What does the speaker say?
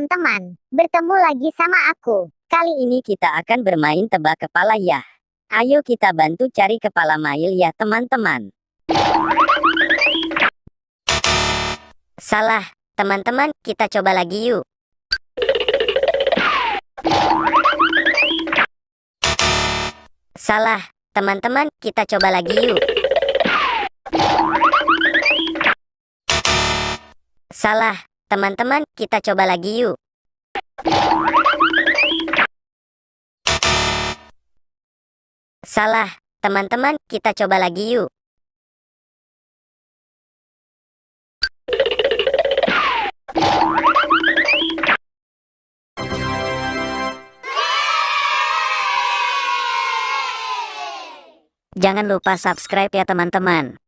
teman-teman, bertemu lagi sama aku. Kali ini kita akan bermain tebak kepala ya. Ayo kita bantu cari kepala Mail ya teman-teman. Salah, teman-teman, kita coba lagi yuk. Salah, teman-teman, kita coba lagi yuk. Salah, teman-teman, kita coba lagi yuk. Salah, teman-teman, kita coba lagi yuk. Jangan lupa subscribe ya teman-teman.